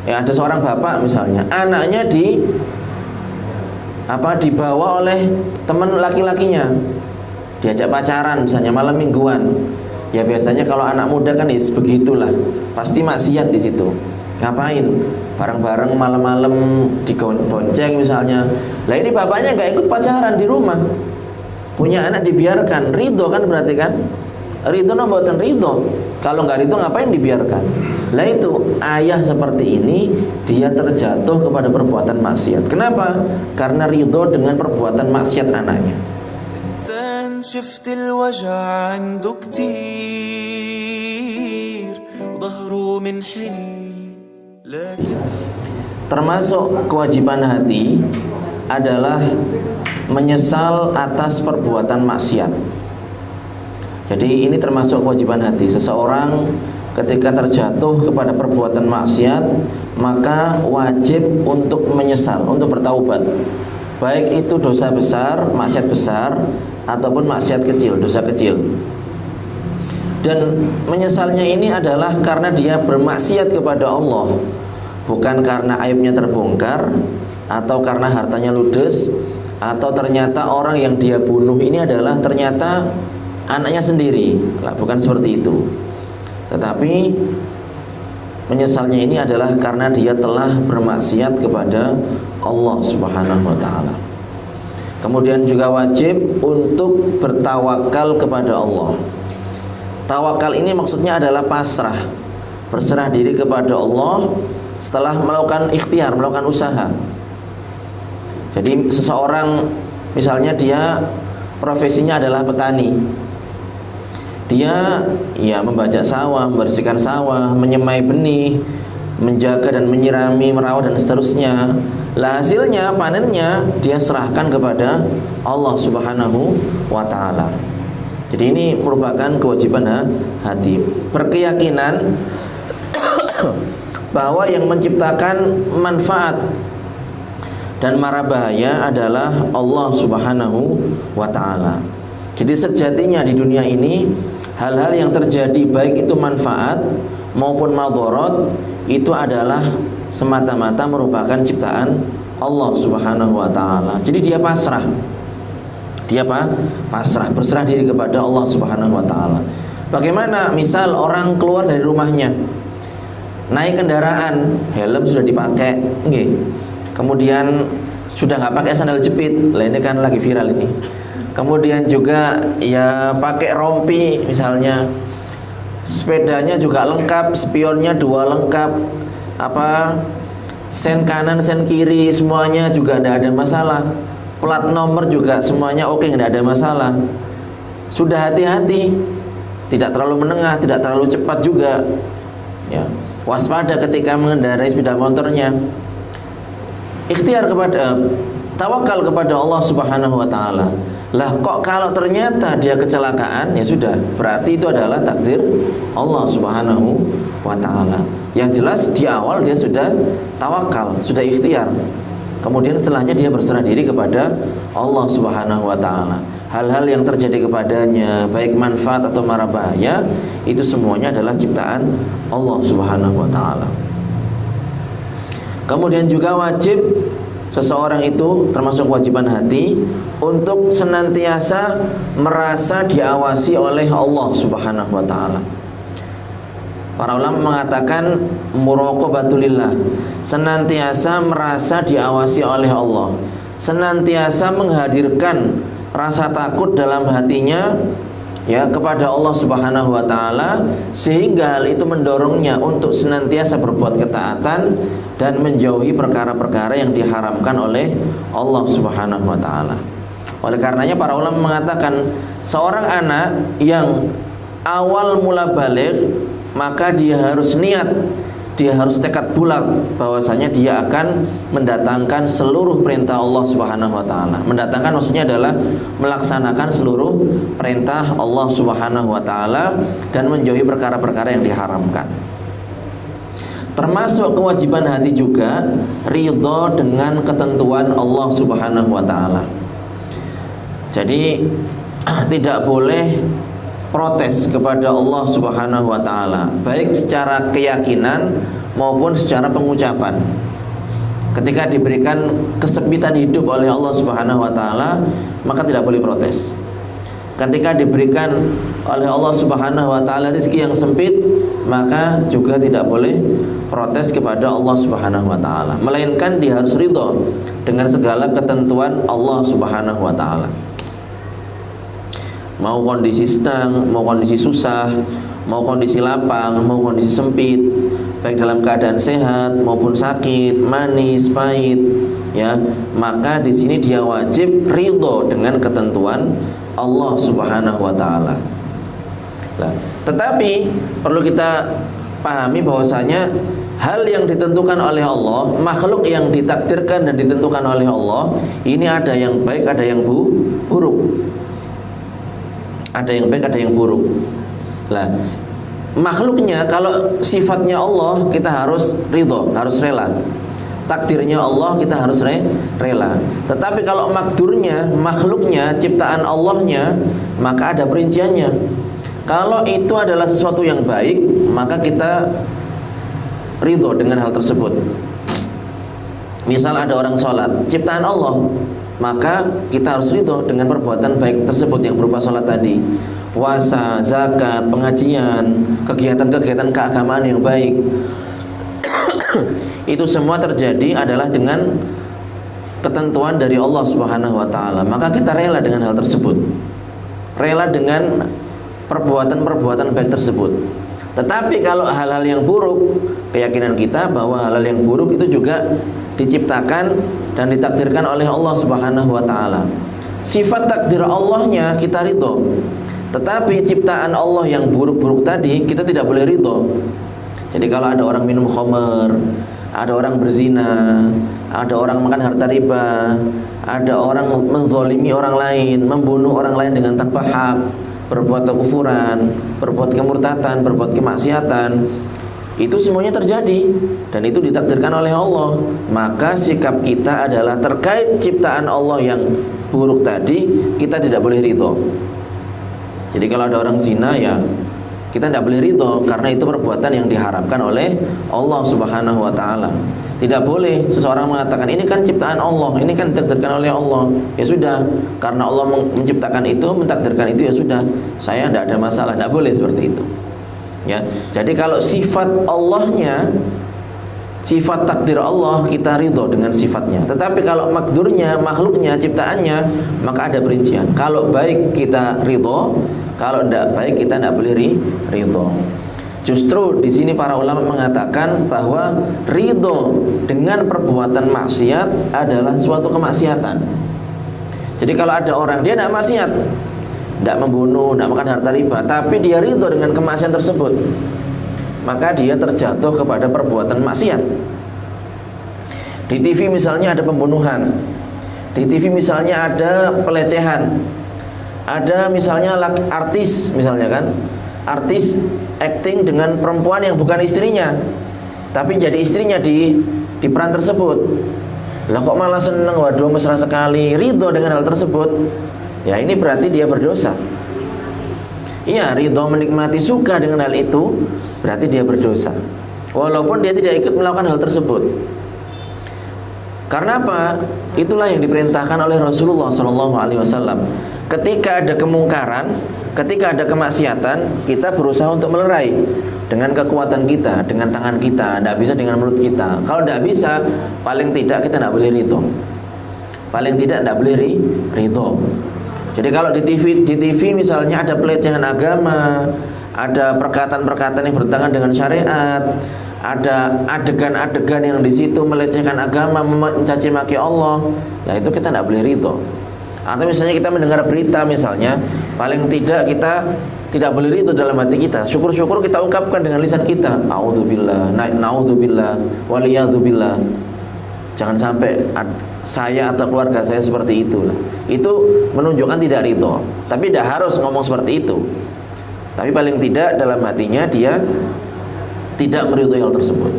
Ya, ada seorang bapak misalnya, anaknya dibawa oleh teman laki-lakinya, diajak pacaran misalnya malam mingguan. Ya biasanya kalau anak muda kan begitulah, pasti maksiat di situ. Ngapain? Bareng-bareng malam-malam dibonceng misalnya. Lah ini bapaknya nggak ikut pacaran di rumah, punya anak dibiarkan, ridho kan berarti kan? Ridho nambahan ridho. Kalau nggak ridho ngapain dibiarkan? Lah itu ayah seperti ini dia terjatuh kepada perbuatan maksiat. Kenapa? Karena ridho dengan perbuatan maksiat anaknya. شفت الوجع عنده كتير ظهره من حنين لا تدري. Termasuk kewajiban hati adalah menyesal atas perbuatan maksiat. Jadi ini termasuk kewajiban hati. Seseorang ketika terjatuh kepada perbuatan maksiat, maka wajib untuk menyesal, untuk bertaubat. Baik itu dosa besar, maksiat besar, ataupun maksiat kecil, dosa kecil. Dan menyesalnya ini adalah karena dia bermaksiat kepada Allah, bukan karena aibnya terbongkar, atau karena hartanya ludes, atau ternyata orang yang dia bunuh ini adalah ternyata anaknya sendiri. Bukan seperti itu. Tetapi menyesalnya ini adalah karena dia telah bermaksiat kepada Allah Subhanahu wa ta'ala. Kemudian juga wajib untuk bertawakal kepada Allah. Tawakal ini maksudnya adalah pasrah, berserah diri kepada Allah setelah melakukan ikhtiar, melakukan usaha. Jadi seseorang misalnya dia profesinya adalah petani, dia ya membajak sawah, membersihkan sawah, menyemai benih, menjaga dan menyirami, merawat dan seterusnya. Lah hasilnya, panennya dia serahkan kepada Allah Subhanahu wa ta'ala. Jadi ini merupakan kewajiban hati, berkeyakinan bahwa yang menciptakan manfaat dan mara bahaya adalah Allah Subhanahu wa ta'ala. Jadi sejatinya di dunia ini hal-hal yang terjadi baik itu manfaat maupun madharat itu adalah semata-mata merupakan ciptaan Allah Subhanahu wa ta'ala. Jadi dia pasrah. Dia pasrah, berserah diri kepada Allah Subhanahu wa ta'ala. Bagaimana misal orang keluar dari rumahnya, naik kendaraan, helm sudah dipakai, nggih. Kemudian sudah nggak pakai sandal jepit. Lah ini kan lagi viral ini. Kemudian juga ya pakai rompi misalnya. Sepedanya juga lengkap, spionnya 2 lengkap, sen kanan sen kiri semuanya juga tidak ada masalah, plat nomor juga semuanya oke, tidak ada masalah. Sudah hati-hati, tidak terlalu menengah, tidak terlalu cepat juga ya. Waspada ketika mengendarai sepeda motornya. Ikhtiar kepada tawakal kepada Allah Subhanahu wa ta'ala. Lah kok kalau ternyata dia kecelakaan, ya sudah, berarti itu adalah takdir Allah Subhanahu wa ta'ala. Yang jelas di awal dia sudah tawakal, sudah ikhtiar. Kemudian setelahnya dia berserah diri kepada Allah Subhanahu wa ta'ala. Hal-hal yang terjadi kepadanya, baik manfaat atau mara bahaya, itu semuanya adalah ciptaan Allah Subhanahu wa ta'ala. Kemudian juga wajib seseorang itu, termasuk kewajiban hati, untuk senantiasa merasa diawasi oleh Allah Subhanahu wa ta'ala. Para ulama mengatakan muraqabatulillah, senantiasa merasa diawasi oleh Allah, senantiasa menghadirkan rasa takut dalam hatinya ya kepada Allah Subhanahu wa ta'ala, sehingga hal itu mendorongnya untuk senantiasa berbuat ketaatan dan menjauhi perkara-perkara yang diharamkan oleh Allah Subhanahu wa ta'ala. Oleh karenanya para ulama mengatakan seorang anak yang awal mula baligh, maka dia harus niat, dia harus tekad bulat bahwasanya dia akan mendatangkan seluruh perintah Allah Subhanahu wa ta'ala. Mendatangkan maksudnya adalah melaksanakan seluruh perintah Allah Subhanahu wa ta'ala dan menjauhi perkara-perkara yang diharamkan. Termasuk kewajiban hati juga ridho dengan ketentuan Allah Subhanahu wa ta'ala. Jadi tidak boleh protes kepada Allah Subhanahu wa ta'ala, baik secara keyakinan maupun secara pengucapan. Ketika diberikan kesempitan hidup oleh Allah Subhanahu wa taala, maka tidak boleh protes. Ketika diberikan oleh Allah Subhanahu wa taala rezeki yang sempit, maka juga tidak boleh protes kepada Allah Subhanahu wa taala, melainkan dia harus ridha dengan segala ketentuan Allah Subhanahu wa taala. Mau kondisi sedang, mau kondisi susah, mau kondisi lapang, mau kondisi sempit, baik dalam keadaan sehat maupun sakit, manis, pahit, ya, maka di sini dia wajib ridho dengan ketentuan Allah Subhanahu wa taala. Nah, tetapi perlu kita pahami bahwasanya hal yang ditentukan oleh Allah, makhluk yang ditakdirkan dan ditentukan oleh Allah, ini ada yang baik, ada yang buruk. Ada yang baik, ada yang buruk. Lah, makhluknya kalau sifatnya Allah kita harus ridho, harus rela. Takdirnya Allah kita harus rela. Tetapi kalau makdurnya, makhluknya, ciptaan Allahnya, maka ada perinciannya. Kalau itu adalah sesuatu yang baik, maka kita ridho dengan hal tersebut. Misal ada orang sholat, ciptaan Allah, maka kita harus ridho dengan perbuatan baik tersebut yang berupa sholat tadi, puasa, zakat, pengajian, kegiatan-kegiatan keagamaan yang baik. Itu semua terjadi adalah dengan ketentuan dari Allah Subhanahu wa taala. Maka kita rela dengan hal tersebut. Rela dengan perbuatan-perbuatan baik tersebut. Tetapi kalau hal-hal yang buruk, keyakinan kita bahwa hal-hal yang buruk itu juga diciptakan dan ditakdirkan oleh Allah Subhanahu wa taala. Sifat takdir Allahnya kita ridho. Tetapi ciptaan Allah yang buruk-buruk tadi kita tidak boleh ridho. Jadi kalau ada orang minum khamar, ada orang berzina, ada orang makan harta riba, ada orang menzalimi orang lain, membunuh orang lain dengan tanpa hak, berbuat kekufuran, berbuat kemurtatan, berbuat kemaksiatan, itu semuanya terjadi dan itu ditakdirkan oleh Allah. Maka sikap kita adalah terkait ciptaan Allah yang buruk tadi, kita tidak boleh ridho. Jadi kalau ada orang zina, ya kita tidak boleh ridho karena itu perbuatan yang diharamkan oleh Allah Subhanahu wa taala. Tidak boleh seseorang mengatakan ini kan ciptaan Allah, ini kan ditakdirkan oleh Allah. Ya sudah, karena Allah menciptakan itu, mentakdirkan itu, ya sudah, saya tidak ada masalah. Tidak boleh seperti itu. Ya. Jadi kalau sifat Allahnya, sifat takdir Allah, kita ridho dengan sifatnya. Tetapi kalau makdurnya, makhluknya, ciptaannya, maka ada perincian. Kalau baik kita ridho, kalau tidak baik kita tidak boleh ridho. Justru di sini para ulama mengatakan bahwa ridho dengan perbuatan maksiat adalah suatu kemaksiatan. Jadi kalau ada orang dia tidak maksiat, tidak membunuh, tidak makan harta riba, tapi dia ridho dengan kemaksiatan tersebut, maka dia terjatuh kepada perbuatan maksiat. Di TV misalnya ada pembunuhan, di TV misalnya ada pelecehan, ada misalnya artis, misalnya kan, artis acting dengan perempuan yang bukan istrinya, tapi jadi istrinya di peran tersebut. Lah kok malah seneng, waduh mesra sekali, ridho dengan hal tersebut. Ya ini berarti dia berdosa. Iya, ridho menikmati, suka dengan hal itu, berarti dia berdosa. Walaupun dia tidak ikut melakukan hal tersebut. Karena apa? Itulah yang diperintahkan oleh Rasulullah SAW. Ketika ada kemungkaran, ketika ada kemaksiatan, kita berusaha untuk melerai dengan kekuatan kita, dengan tangan kita. Tidak bisa dengan mulut kita. Kalau tidak bisa, paling tidak kita tidak boleh ridho. Paling tidak boleh ridho. Jadi kalau di TV misalnya ada pelecehan agama, ada perkataan-perkataan yang bertentangan dengan syariat, ada adegan-adegan yang di situ melecehkan agama, mencaci maki Allah, ya itu kita tidak boleh ridho. Atau misalnya kita mendengar berita misalnya, paling tidak kita tidak boleh ridho dalam hati kita. Syukur-syukur kita ungkapkan dengan lisan kita, a'udzubillah, na'udzubillah, waliyadzubillah. Jangan sampai saya atau keluarga saya seperti itulah. Itu menunjukkan tidak ridho. Tapi tidak harus ngomong seperti itu. Tapi paling tidak dalam hatinya dia tidak meridhoi hal tersebut.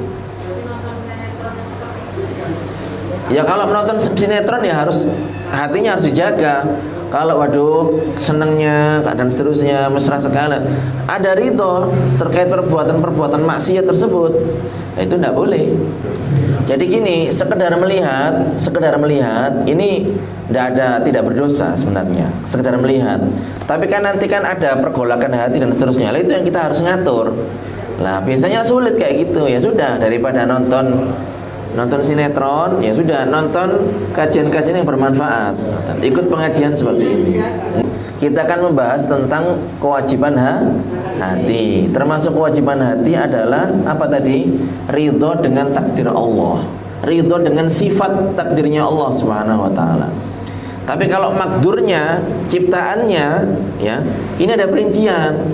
Ya kalau menonton sinetron ya harus, hatinya harus dijaga. kalau waduh senengnya dan seterusnya mesra sekali, ada ridho terkait perbuatan-perbuatan maksiat tersebut, itu tidak boleh. Jadi gini, sekedar melihat ini tidak berdosa sebenarnya, sekedar melihat. Tapi kan nanti kan ada pergolakan hati dan seterusnya. Lah itu yang kita harus ngatur. Lah biasanya sulit kayak gitu. Ya sudah, daripada nonton sinetron, ya sudah nonton kajian-kajian yang bermanfaat. Ikut pengajian seperti ini. Kita akan membahas tentang kewajiban hati. Termasuk kewajiban hati adalah apa tadi? Ridho dengan takdir Allah. Ridho dengan sifat takdirnya Allah Subhanahu wa taala. Tapi kalau makdurnya, ciptaannya, ya, ini ada perincian.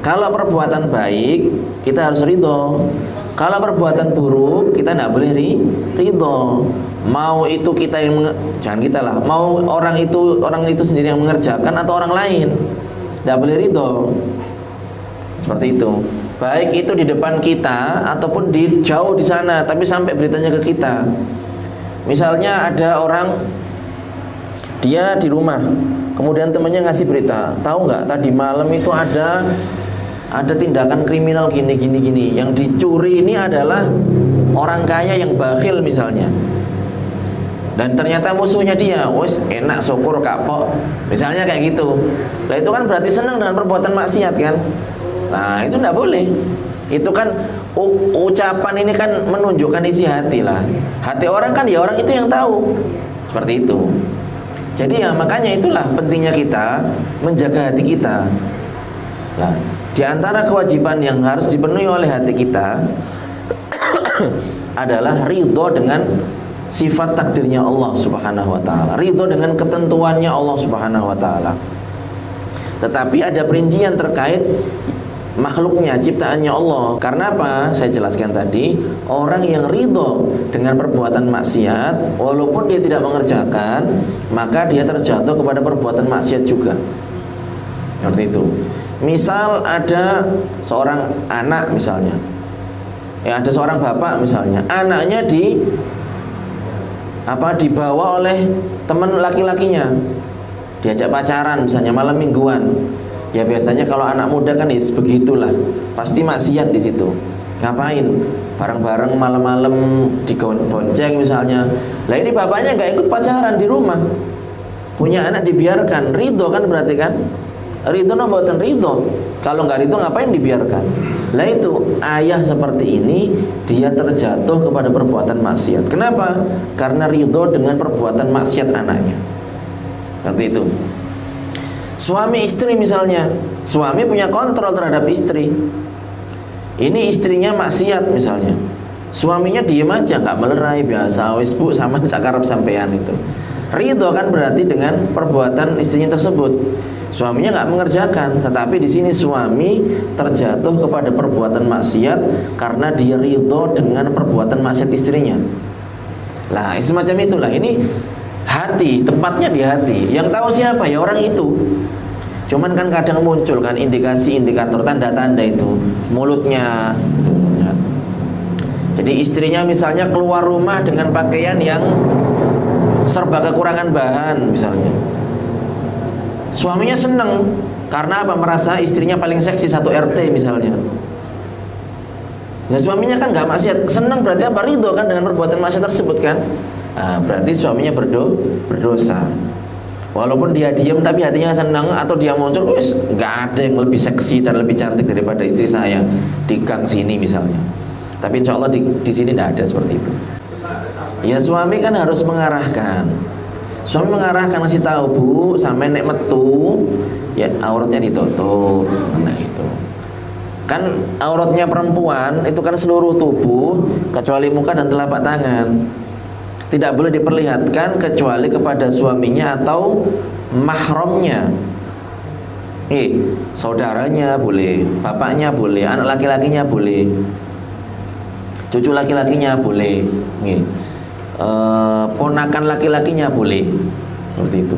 Kalau perbuatan baik, kita harus ridho. Kalau perbuatan buruk, kita tidak boleh ridho. Mau itu kita yang jangan kita lah. Mau orang itu sendiri yang mengerjakan atau orang lain, tidak boleh ridho. Seperti itu. Baik itu di depan kita ataupun di jauh di sana, tapi sampai beritanya ke kita. Misalnya ada orang, dia di rumah, kemudian temannya ngasih berita, tahu nggak tadi malam itu ada tindakan kriminal gini. Yang dicuri ini adalah orang kaya yang bakhil misalnya. Dan ternyata musuhnya dia, wes enak syukur kapok. Misalnya kayak gitu. Lah itu kan berarti senang dengan perbuatan maksiat kan? Nah, itu enggak boleh. Itu kan ucapan ini kan menunjukkan isi hati lah. Hati orang kan ya orang itu yang tahu. Seperti itu. Jadi ya makanya itulah pentingnya kita menjaga hati kita. Nah, di antara kewajiban yang harus dipenuhi oleh hati kita adalah ridho dengan sifat takdirnya Allah Subhanahu wa taala, ridho dengan ketentuannya Allah Subhanahu wa taala. Tetapi ada perincian terkait makhluknya, ciptaannya Allah. Karena apa? Saya jelaskan tadi, orang yang ridho dengan perbuatan maksiat, walaupun dia tidak mengerjakan, maka dia terjatuh kepada perbuatan maksiat juga. Seperti itu. Misal ada seorang anak misalnya, ya ada seorang bapak misalnya, anaknya dibawa oleh teman laki-lakinya, diajak pacaran misalnya malam mingguan. Ya biasanya kalau anak muda kan begitulah, pasti maksiat di situ. Ngapain? Bareng-bareng malam-malam dibonceng misalnya. Lah ini bapaknya nggak ikut pacaran di rumah, punya anak dibiarkan, ridho kan berarti kan? Ridho no mboten ridho. Kalau nggak ridho ngapain dibiarkan? Lah itu ayah seperti ini dia terjatuh kepada perbuatan maksiat. Kenapa? Karena ridho dengan perbuatan maksiat anaknya. Seperti itu. Suami istri misalnya, suami punya kontrol terhadap istri. Ini istrinya maksiat misalnya, suaminya diem aja, nggak melerai, biasa wis bu sama sakarep sampean itu. Ridho kan berarti dengan perbuatan istrinya tersebut. Suaminya nggak mengerjakan, tetapi di sini suami terjatuh kepada perbuatan maksiat karena dia ridho dengan perbuatan maksiat istrinya. Lah semacam itulah. Ini hati, tempatnya di hati. Yang tahu siapa? Ya orang itu. Cuman kan kadang muncul kan indikasi-indikator, tanda-tanda itu mulutnya. Jadi istrinya misalnya keluar rumah dengan pakaian yang serba kekurangan bahan misalnya. Suaminya seneng karena apa? Merasa istrinya paling seksi satu RT misalnya. Nah suaminya kan nggak maksiat, seneng berarti apa? Ridho kan dengan perbuatan maksiat tersebut kan? Nah, berarti suaminya berdosa. Walaupun dia diam tapi hatinya senang, atau dia muncul, wis nggak ada yang lebih seksi dan lebih cantik daripada istri saya di gang sini misalnya. Tapi insya Allah di sini tidak ada seperti itu. Ya suami kan harus mengarahkan. Suami mengarahkan, ngasih tahu, bu, sampai nek metu, ya auratnya ditutup. Nah itu. Kan auratnya perempuan itu kan seluruh tubuh kecuali muka dan telapak tangan. Tidak boleh diperlihatkan kecuali kepada suaminya atau mahramnya. Saudaranya boleh, bapaknya boleh, anak laki-lakinya boleh, cucu laki-lakinya boleh, ponakan laki-lakinya boleh. Seperti itu.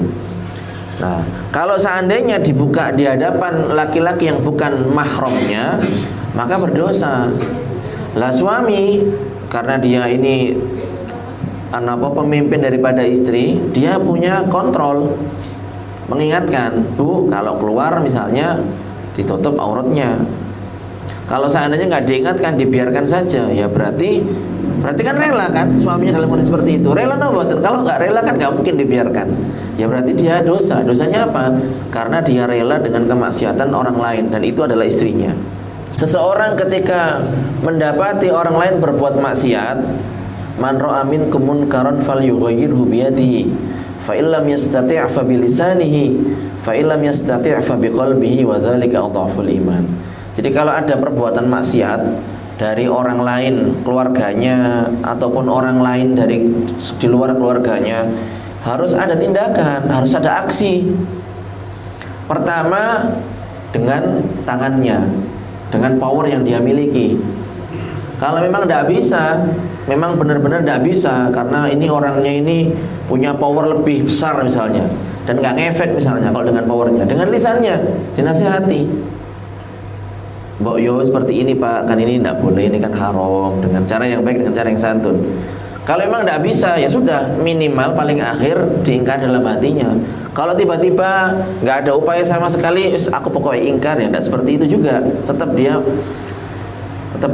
Nah, kalau seandainya dibuka di hadapan laki-laki yang bukan mahramnya, maka berdosa. Lah suami karena dia ini pemimpin daripada istri, dia punya kontrol. mengingatkan, Bu, kalau keluar misalnya ditutup auratnya. Kalau seandainya nggak diingatkan, dibiarkan saja, ya berarti kan rela kan suaminya dalam kondisi seperti itu. Rela no boten. Kalau nggak rela kan nggak mungkin dibiarkan. Ya berarti dia dosa. Dosanya apa? Karena dia rela dengan kemaksiatan orang lain, dan itu adalah istrinya. Seseorang ketika mendapati orang lain berbuat maksiat, man ra'a minkum munkaran falyughayyirhu biyadihi, fa illam yastati' fa bilisanihi, fa illam yastati' fa biqalbihi, wa dzalika adhaful iman. Jadi kalau ada perbuatan maksiat dari orang lain, keluarganya ataupun orang lain dari di luar keluarganya, harus ada tindakan, harus ada aksi. Pertama dengan tangannya, dengan power yang dia miliki. Kalau memang tidak bisa, memang benar-benar tidak bisa, karena ini orangnya ini punya power lebih besar misalnya, dan nggak ngefek misalnya kalau dengan powernya, dengan lisannya dinasihati. Mbok yo seperti ini Pak, kan ini tidak boleh, ini kan haram, dengan cara yang baik, dengan cara yang santun. Kalau memang tidak bisa, ya sudah, minimal paling akhir diingkar dalam hatinya. Kalau tiba-tiba nggak ada upaya sama sekali, aku pokoknya ingkar, ya tidak seperti itu juga. Tetap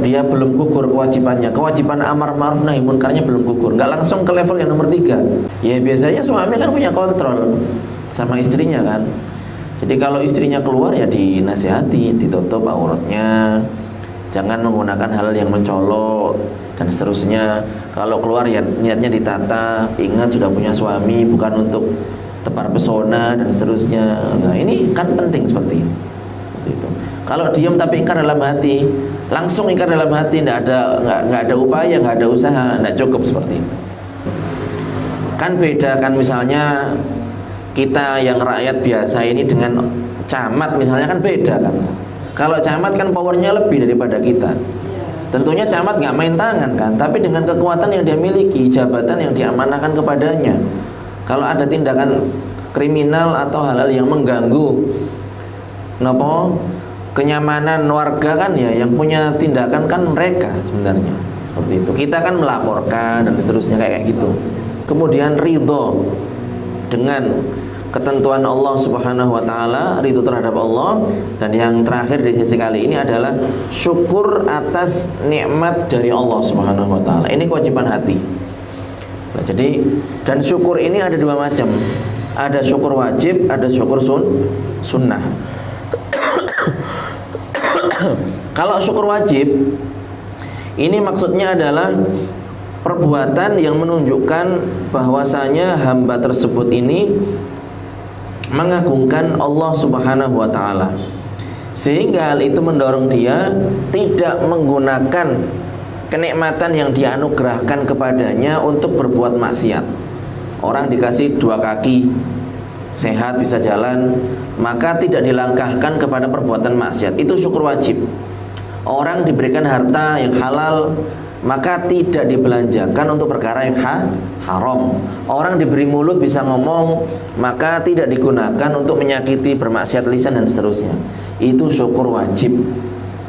dia belum gugur kewajibannya. Kewajiban amar ma'ruf nahi munkarnya belum gugur. Nggak langsung ke level yang nomor 3. Ya biasanya suami kan punya kontrol sama istrinya kan. Jadi kalau istrinya keluar ya dinasihati, ditutup auratnya, jangan menggunakan hal yang mencolok dan seterusnya. Kalau keluar ya niatnya ditata, ingat sudah punya suami, bukan untuk tebar pesona dan seterusnya. Nah ini kan penting seperti ini. Seperti itu. Kalau diam tapi ingkar dalam hati, langsung ingkar dalam hati, nggak ada upaya, nggak ada usaha, nggak cukup seperti itu. Kan beda kan misalnya kita yang rakyat biasa ini dengan camat misalnya, kan beda kan. Kalau camat kan powernya lebih daripada kita. Tentunya camat nggak main tangan kan, tapi dengan kekuatan yang dia miliki, jabatan yang diamanahkan kepadanya. Kalau ada tindakan kriminal atau hal-hal yang mengganggu kenyamanan warga kan, ya yang punya tindakan kan mereka sebenarnya. Seperti itu. Kita kan melaporkan dan seterusnya kayak gitu. Kemudian ridho dengan ketentuan Allah Subhanahu wa taala, ridho terhadap Allah. Dan yang terakhir di sesi kali ini adalah syukur atas nikmat dari Allah Subhanahu wa taala. Ini kewajiban hati. Nah, jadi dan syukur ini ada dua macam. Ada syukur wajib, ada syukur sunnah. Kalau syukur wajib ini maksudnya adalah perbuatan yang menunjukkan bahwasanya hamba tersebut ini mengagungkan Allah Subhanahu wa taala, sehingga hal itu mendorong dia tidak menggunakan kenikmatan yang dianugerahkan kepadanya untuk berbuat maksiat. Orang dikasih 2 kaki, sehat, bisa jalan, maka tidak dilangkahkan kepada perbuatan maksiat. Itu syukur wajib. Orang diberikan harta yang halal, maka tidak dibelanjakan untuk perkara yang haram. Orang diberi mulut bisa ngomong, maka tidak digunakan untuk menyakiti, bermaksiat lisan dan seterusnya. Itu syukur wajib.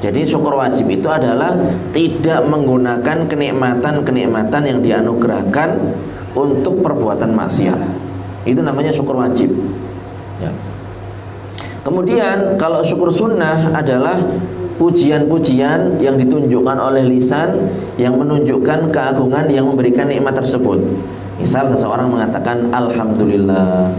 Jadi syukur wajib itu adalah tidak menggunakan kenikmatan-kenikmatan yang dianugerahkan untuk perbuatan maksiat. Itu namanya syukur wajib, ya. Kemudian kalau syukur sunnah adalah pujian-pujian yang ditunjukkan oleh lisan yang menunjukkan keagungan yang memberikan nikmat tersebut. Misal seseorang mengatakan alhamdulillah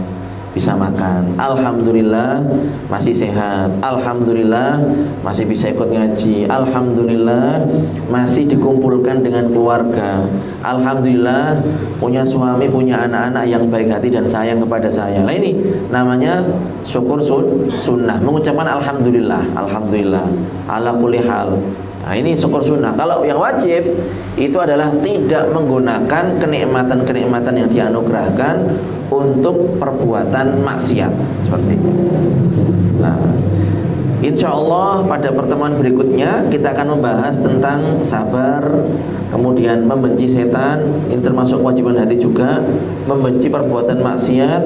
bisa makan, alhamdulillah masih sehat, alhamdulillah masih bisa ikut ngaji, alhamdulillah masih dikumpulkan dengan keluarga, alhamdulillah punya suami, punya anak-anak yang baik hati dan sayang kepada saya. Nah ini namanya syukur sunnah, mengucapkan alhamdulillah, alhamdulillah ala kulli hal. Nah ini syukur sunnah. Kalau yang wajib itu adalah tidak menggunakan kenikmatan-kenikmatan yang dianugerahkan untuk perbuatan maksiat seperti itu. Nah, insya Allah pada pertemuan berikutnya kita akan membahas tentang sabar, kemudian membenci setan, ini termasuk kewajiban hati juga, membenci perbuatan maksiat,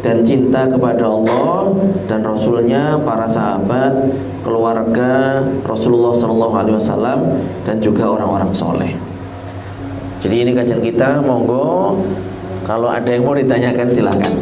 dan cinta kepada Allah dan Rasulnya, para sahabat, keluarga Rasulullah SAW, dan juga orang-orang soleh. Jadi ini kajian kita, monggo kalau ada yang mau ditanyakan silakan.